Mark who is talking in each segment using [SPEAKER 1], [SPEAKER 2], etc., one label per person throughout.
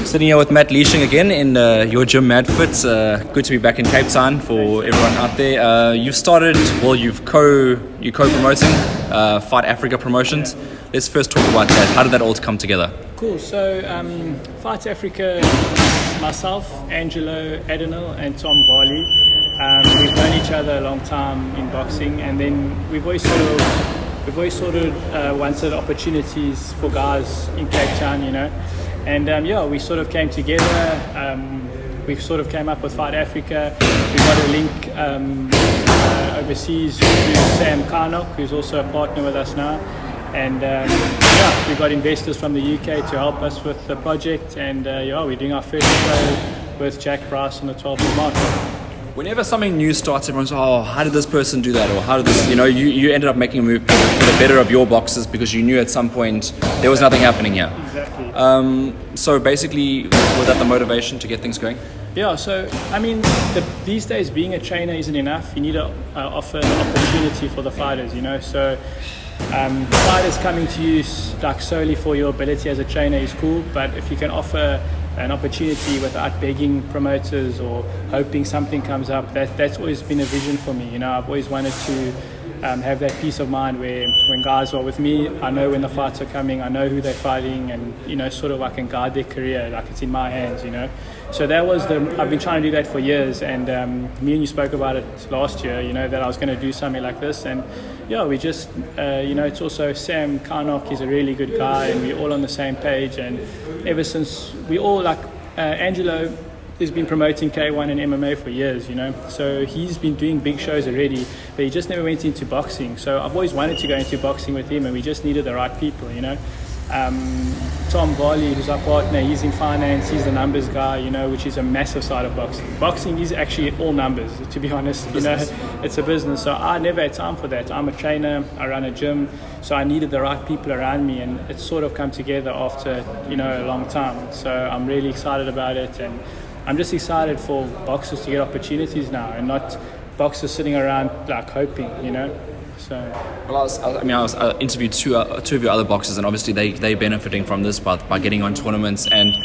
[SPEAKER 1] Sitting here with Matt Leisching again in your gym, Mad Fit. Good to be back in Cape Town for everyone out there. You've co-promoting Fight Africa Promotions. Let's first talk about that. How did that all come together?
[SPEAKER 2] Cool. So Fight Africa, myself, Angelo Adenal and Tom Varley. We've known each other a long time in boxing, and then we've always sort of wanted opportunities for guys in Cape Town, you know. And we sort of came together. We sort of came up with Fight Africa. We got a link overseas through Sam Karnock, who's also a partner with us now. And we got investors from the UK to help us with the project. And we're doing our first show with Jack Bryce on the 12th of March.
[SPEAKER 1] Whenever something new starts, everyone's how did this person do that? Or how did this, you ended up making a move for the better of your boxers because you knew at some point there was nothing happening here.
[SPEAKER 2] Exactly.
[SPEAKER 1] So basically, was that the motivation to get things going?
[SPEAKER 2] Yeah, so I mean, these days being a trainer isn't enough. You need to offer an opportunity for the fighters, you know. So fighters coming to you like solely for your ability as a trainer is cool, but if you can offer an opportunity without begging promoters or hoping something comes up, that's always been a vision for me. You know, I've always wanted to have that peace of mind where when guys are with me, I know when the fights are coming, I know who they're fighting, and sort of I can guide their career like it's in my hands, you know. So that was I've been trying to do that for years, and me and you spoke about it last year, you know, that I was going to do something like this, and we just it's also Sam Karnock, he's a really good guy, and we're all on the same page. And ever since we all Angelo has been promoting K1 and MMA for years, you know, so he's been doing big shows already, but he just never went into boxing. So I've always wanted to go into boxing with him, and we just needed the right people, you know. Tom Varley, who's our partner, he's in finance, he's the numbers guy, you know, which is a massive side of boxing. Boxing is actually all numbers, to be honest, you know, it's a business. So I never had time for that. I'm a trainer, I run a gym, so I needed the right people around me, and it's sort of come together after, a long time. So I'm really excited about it, and I'm just excited for boxers to get opportunities now, and not boxers sitting around like hoping, you know. So.
[SPEAKER 1] Well, I interviewed two of your other boxers, and obviously they're benefiting from this by getting on tournaments. And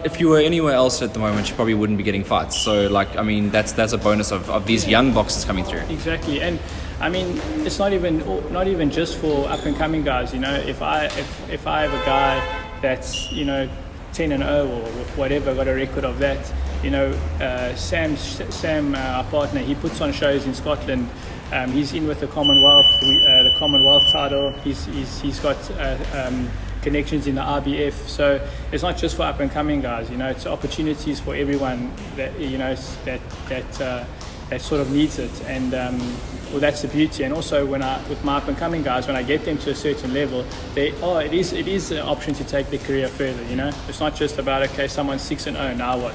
[SPEAKER 1] if you were anywhere else at the moment, you probably wouldn't be getting fights. So that's a bonus of these young boxers coming through.
[SPEAKER 2] Exactly, and I mean it's not even just for up and coming guys. You know, if I have a guy that's 10-0 or whatever, got a record of that. Sam, our partner, he puts on shows in Scotland. He's in with the Commonwealth title. He's got connections in the RBF. So it's not just for up and coming guys. It's opportunities for everyone that that sort of needs it. And that's the beauty. And also with my up and coming guys, when I get them to a certain level, it is an option to take their career further. It's not just about someone's 6-0 now what,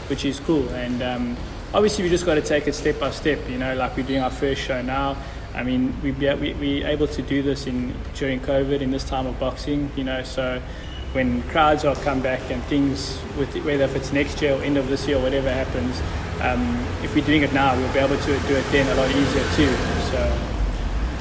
[SPEAKER 2] which is cool. And obviously, we just got to take it step by step, like we're doing our first show now. I mean, we're able to do this during COVID in this time of boxing, so when crowds are come back and things, whether if it's next year or end of this year or whatever happens, if we're doing it now, we'll be able to do it then a lot easier too. So.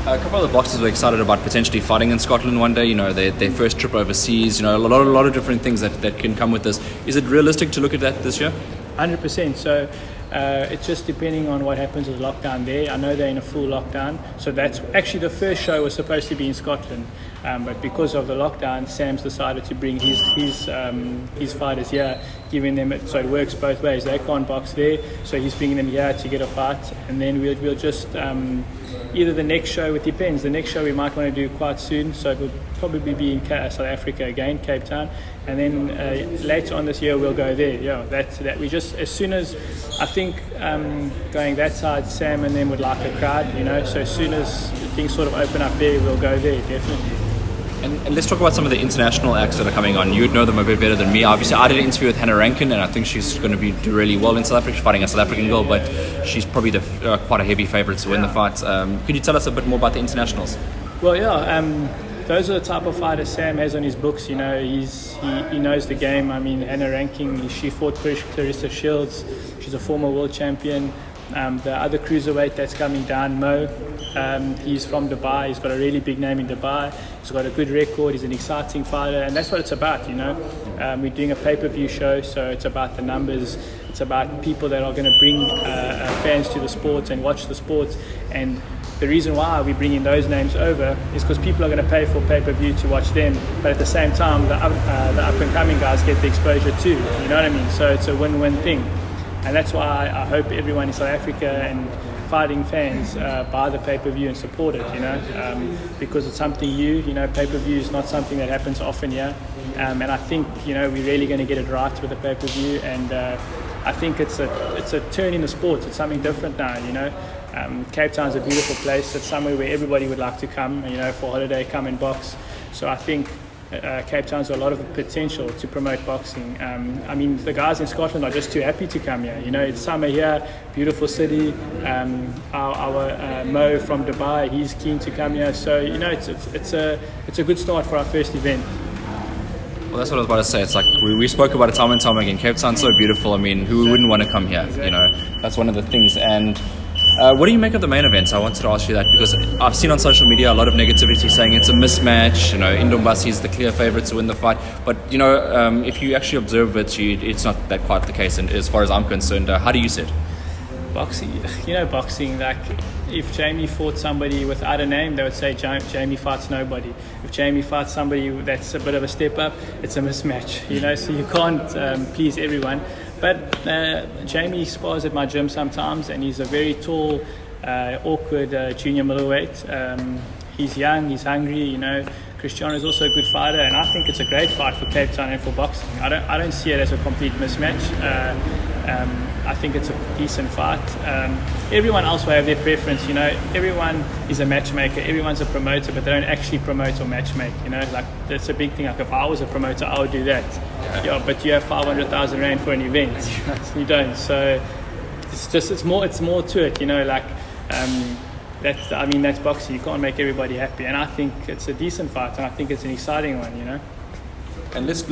[SPEAKER 1] A couple of the boxers were excited about potentially fighting in Scotland one day, their first trip overseas, a lot of different things that can come with this. Is it realistic to look at that this year?
[SPEAKER 2] 100%. So it's just depending on what happens with lockdown there. I know they're in a full lockdown, so that's actually the first show was supposed to be in Scotland, but because of the lockdown, Sam's decided to bring his fighters here, giving them it so it works both ways. They can't box there, so he's bringing them here to get a fight, and then we'll just either the next show, it depends. The next show we might want to do quite soon, so it will probably be in South Africa again, Cape Town, and then later on this year we'll go there. Yeah, that we just, as soon as I think going that side, Sam and them would like a crowd, so as soon as things sort of open up there, we'll go there, definitely.
[SPEAKER 1] And let's talk about some of the international acts that are coming on. You'd know them a bit better than me. Obviously, I did an interview with Hannah Rankin, and I think she's going to do really well in South Africa. She's fighting a South African girl, but she's probably quite a heavy favourite to win the fight. Could you tell us a bit more about the internationals?
[SPEAKER 2] Well, those are the type of fighters Sam has on his books. He knows the game. I mean, Hannah Rankin, she fought Clarissa Shields. She's a former world champion. The other cruiserweight that's coming down, Mo, he's from Dubai. He's got a really big name in Dubai. He's got a good record. He's an exciting fighter, and that's what it's about, We're doing a pay-per-view show, so it's about the numbers. It's about people that are going to bring fans to the sport and watch the sport. And the reason why we're bringing those names over is because people are going to pay for pay-per-view to watch them, but at the same time, the up-and-coming guys get the exposure too. You know what I mean? So it's a win-win thing, and that's why I hope everyone in South Africa and fighting fans buy the pay-per-view and support it. You know, because it's something new. You know, pay-per-view is not something that happens often here, and I think we're really going to get it right with the pay-per-view, and I think it's a turn in the sport. It's something different now. You know. Cape Town's a beautiful place. It's somewhere where everybody would like to come, for holiday, come and box. So I think Cape Town's got a lot of potential to promote boxing. I mean, the guys in Scotland are just too happy to come here. It's summer here, beautiful city. Our Mo from Dubai, he's keen to come here. So it's a good start for our first event.
[SPEAKER 1] Well, that's what I was about to say. It's like we spoke about it time and time again. Cape Town's so beautiful. I mean, who wouldn't want to come here?
[SPEAKER 2] Exactly.
[SPEAKER 1] That's one of the things. And what do you make of the main events? I wanted to ask you that because I've seen on social media a lot of negativity saying it's a mismatch. Ndumbasi is the clear favourite to win the fight. But, if you actually observe it, it's not that quite the case. And as far as I'm concerned, how do you see it?
[SPEAKER 2] Boxing, like if Jamie fought somebody without a name, they would say Jamie fights nobody. If Jamie fights somebody that's a bit of a step up, it's a mismatch, so you can't please everyone. But Jamie spars at my gym sometimes, and he's a very tall, awkward junior middleweight. He's young, he's hungry, Cristiano is also a good fighter, and I think it's a great fight for Cape Town and for boxing. I don't see it as a complete mismatch. I think it's a decent fight. Everyone else will have their preference, Everyone is a matchmaker, everyone's a promoter, but they don't actually promote or matchmake, Like, that's a big thing. Like, if I was a promoter, I would do that. Yeah, but you have 500,000 rand for an event. You don't. So it's more to it, that's boxing. You can't make everybody happy, and I think it's a decent fight, and I think it's an exciting one,
[SPEAKER 1] And let's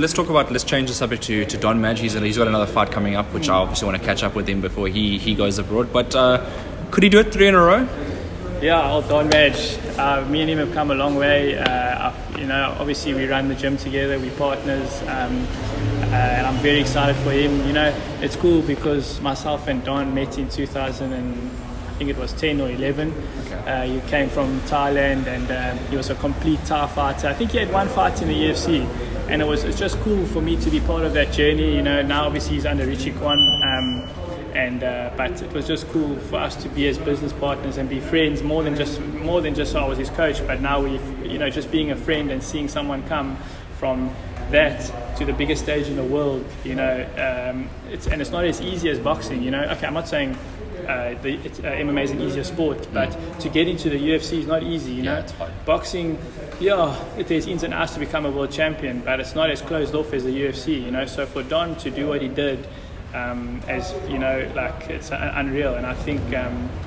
[SPEAKER 1] change the subject to Don Madge. He's got another fight coming up, which I obviously want to catch up with him before he goes abroad. But could he do it 3 in a row?
[SPEAKER 2] Yeah, Don Madge. Me and him have come a long way. Obviously we run the gym together, we're partners, and I'm very excited for him. It's cool because myself and Don met in 2000 and I think it was 10 or 11. Okay. He came from Thailand, and he was a complete Thai fighter. I think he had one fight in the UFC, and it's just cool for me to be part of that journey. Now obviously he's under Richie Kwan, but it was just cool for us to be as business partners and be friends more than just I was his coach. But now we've just being a friend and seeing someone come from that to the biggest stage in the world. It's not as easy as boxing. Okay, I'm not saying MMA is an easier sport, but to get into the UFC is not easy.
[SPEAKER 1] It's hard.
[SPEAKER 2] Boxing, there's ins and outs to become a world champion, but it's not as closed off as the UFC. So for Don to do what he did, it's unreal, and I think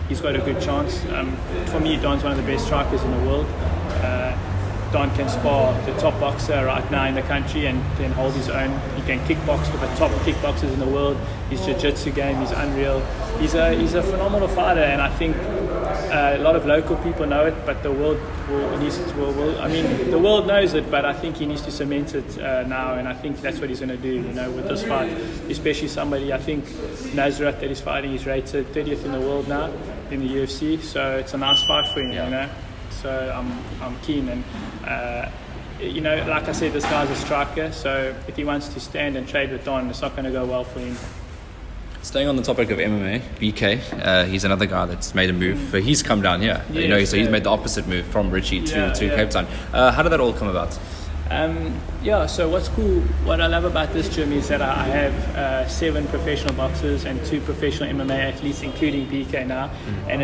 [SPEAKER 2] he's got a good chance. For me, Don's one of the best strikers in the world. Don can spar the top boxer right now in the country and then hold his own. He can kickbox with the top kickboxers in the world. His jiu-jitsu game is unreal. He's a phenomenal fighter, and I think a lot of local people know it, but the world the world knows it, but I think he needs to cement it now, and I think that's what he's going to do, with this fight. Especially somebody, I think Nazareth that he's fighting is rated 30th in the world now in the UFC, so it's a nice fight for him, So I'm keen, and like I said, this guy's a striker. So if he wants to stand and trade with Don, it's not going to go well for him.
[SPEAKER 1] Staying on the topic of MMA, BK, he's another guy that's made a move. He's come down here,
[SPEAKER 2] Yes,
[SPEAKER 1] so he's made the opposite move from Richie to Cape Town. How did that all come about?
[SPEAKER 2] So what I love about this gym is that I have 7 professional boxers and 2 professional MMA athletes, including BK now. And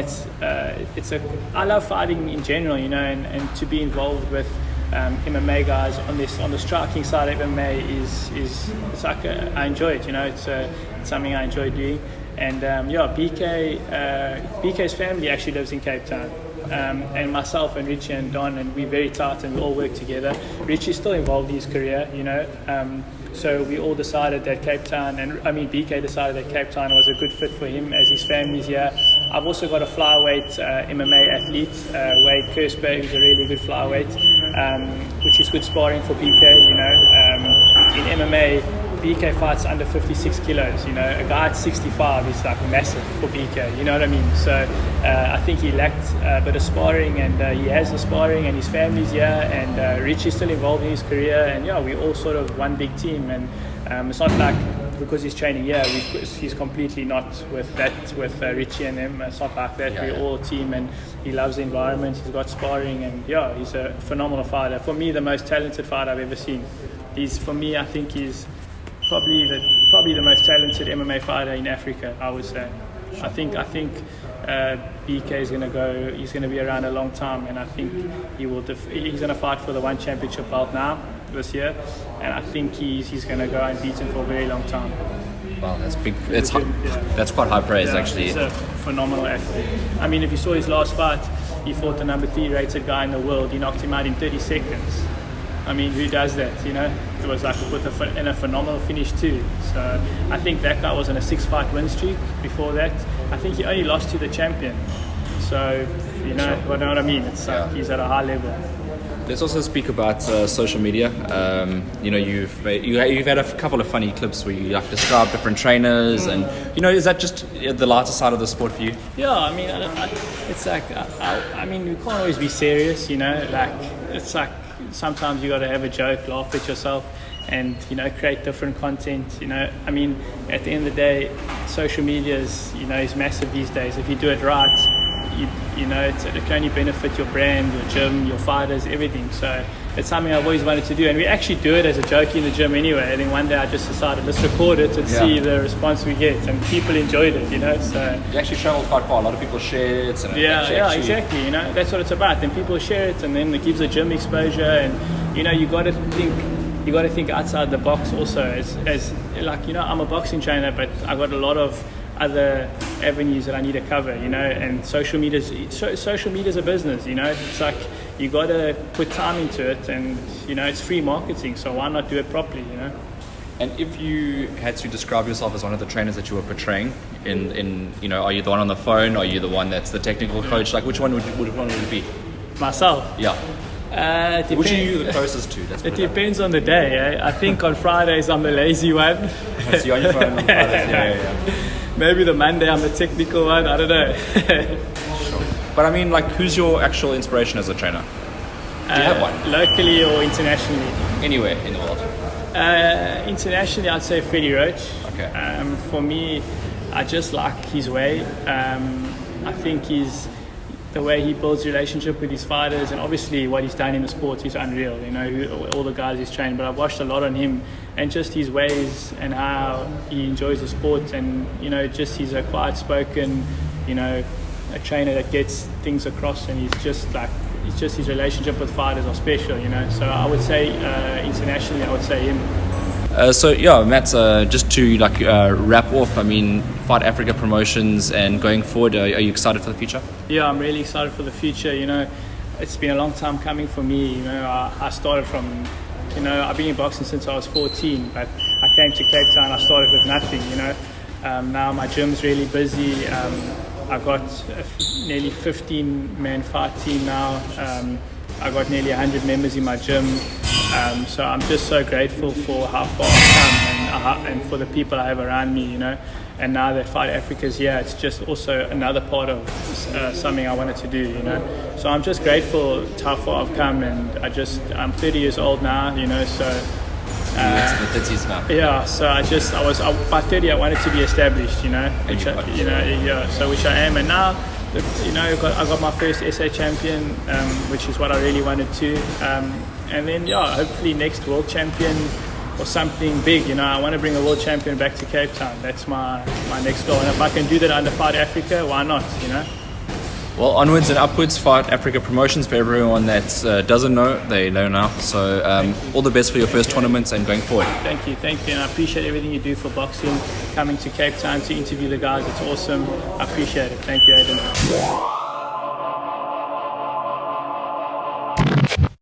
[SPEAKER 2] I love fighting in general, and to be involved with MMA guys on the striking side of MMA it's like I enjoy it, it's something I enjoy doing. And BK's family actually lives in Cape Town. And myself and Richie and Don, and we're very tight and we all work together. Richie's still involved in his career, so we all decided that BK decided that Cape Town was a good fit for him as his family's here. I've also got a flyweight MMA athlete, Wade Kersper, who's a really good flyweight, which is good sparring for BK, in MMA, BK fights under 56 kilos. You know, a guy at 65 is like massive for BK. You know what I mean? So I think he lacked a bit of sparring, and he has the sparring, and his family's here, and Rich is still involved in his career, and yeah, we all sort of one big team, and it's not like because he's training here, he's completely not with Richie and them. It's not like that. We're all a team, and he loves the environment. He's got sparring, and yeah, he's a phenomenal fighter. For me, the most talented fighter I've ever seen. I think he's probably the most talented MMA fighter in Africa, I would say. I think BK is going to go. He's going to be around a long time, and I think he's going to fight for the one championship belt now this year, and I think he's going to go unbeaten for a very long time.
[SPEAKER 1] Wow, that's big. That's quite high praise, actually.
[SPEAKER 2] He's a phenomenal athlete. I mean, if you saw his last fight, he fought the number 3 rated guy in the world. He knocked him out in 30 seconds. I mean, who does that, you know? It was like in a phenomenal finish too. So I think that guy was on a 6-fight win streak before that. I think he only lost to the champion. So, you know what I mean? It's like he's at a high level.
[SPEAKER 1] Let's also speak about social media. You know, you've had a couple of funny clips where you like describe different trainers, and you know, is that just the lighter side of the sport for you?
[SPEAKER 2] Yeah, I mean, it's like I mean, we can't always be serious, you know. Like it's like sometimes you got to have a joke, laugh at yourself, and you know, create different content. You know, I mean, at the end of the day, social media is massive these days. If you do it right, you know, it can only benefit your brand, your gym, your fighters, everything. So it's something I've always wanted to do, and we actually do it as a joke in the gym anyway. And then one day I just decided, let's record it and see the response we get, and people enjoyed it, you know. So
[SPEAKER 1] you actually travelled quite far. A lot of people share it. And
[SPEAKER 2] exactly. You know, that's what it's about. Then people share it, and then it gives a gym exposure. And you know, you got to think outside the box also. As like, you know, I'm a boxing trainer, but I got a lot of other avenues that I need to cover, you know, and social media is a business, you know. It's like you got to put time into it, and you know, it's free marketing, so why not do it properly, you know?
[SPEAKER 1] And if you had to describe yourself as one of the trainers that you were portraying in you know, are you the one on the phone, are you the one that's the technical coach, like which one would it be?
[SPEAKER 2] Myself?
[SPEAKER 1] Which are you the closest to?
[SPEAKER 2] It depends on the day. I think on Fridays I'm the lazy one.
[SPEAKER 1] So you're on your phone on Fridays,
[SPEAKER 2] Maybe the Monday I'm the technical one, I don't know.
[SPEAKER 1] Sure. But I mean, like, who's your actual inspiration as a trainer? Do you have one?
[SPEAKER 2] Locally or internationally?
[SPEAKER 1] Anywhere in the world.
[SPEAKER 2] Internationally, I'd say Freddie Roach.
[SPEAKER 1] Okay.
[SPEAKER 2] For me, I just like his way. I think the way he builds relationship with his fighters, and obviously what he's done in the sport is unreal, you know, all the guys he's trained. But I've watched a lot on him, and just his ways and how he enjoys the sport, and you know, just he's a quiet spoken, you know, a trainer that gets things across, and his relationship with fighters are special, you know. So I would say internationally, I would say him.
[SPEAKER 1] Matt, just to wrap off, I mean, Fight Africa promotions and going forward, are you excited for the future?
[SPEAKER 2] Yeah, I'm really excited for the future. You know, it's been a long time coming for me. You know, I started from, you know, I've been in boxing since I was 14, but I came to Cape Town, I started with nothing, you know. Now my gym's really busy. I've got nearly 15-man fight team now. I've got nearly 100 members in my gym. So I'm just so grateful for how far I've come, and for the people I have around me, you know. And now that Fight Africa's here, it's just also another part of something I wanted to do, you know. So I'm just grateful to how far I've come, and I'm 30 years old now, you know. So
[SPEAKER 1] into the 30s now.
[SPEAKER 2] Yeah. So by 30 I wanted to be established, you know. Which I am, and now, you know, I got my first SA champion, which is what I really wanted to. And then, hopefully next world champion or something big, you know. I want to bring a world champion back to Cape Town. That's my next goal. And if I can do that under Fight Africa, why not, you know?
[SPEAKER 1] Well, onwards and upwards, Fight Africa promotions. For everyone that doesn't know, they know now. So all the best for your first tournaments and going forward.
[SPEAKER 2] Thank you. And I appreciate everything you do for boxing, coming to Cape Town to interview the guys. It's awesome. I appreciate it. Thank you, Aidan.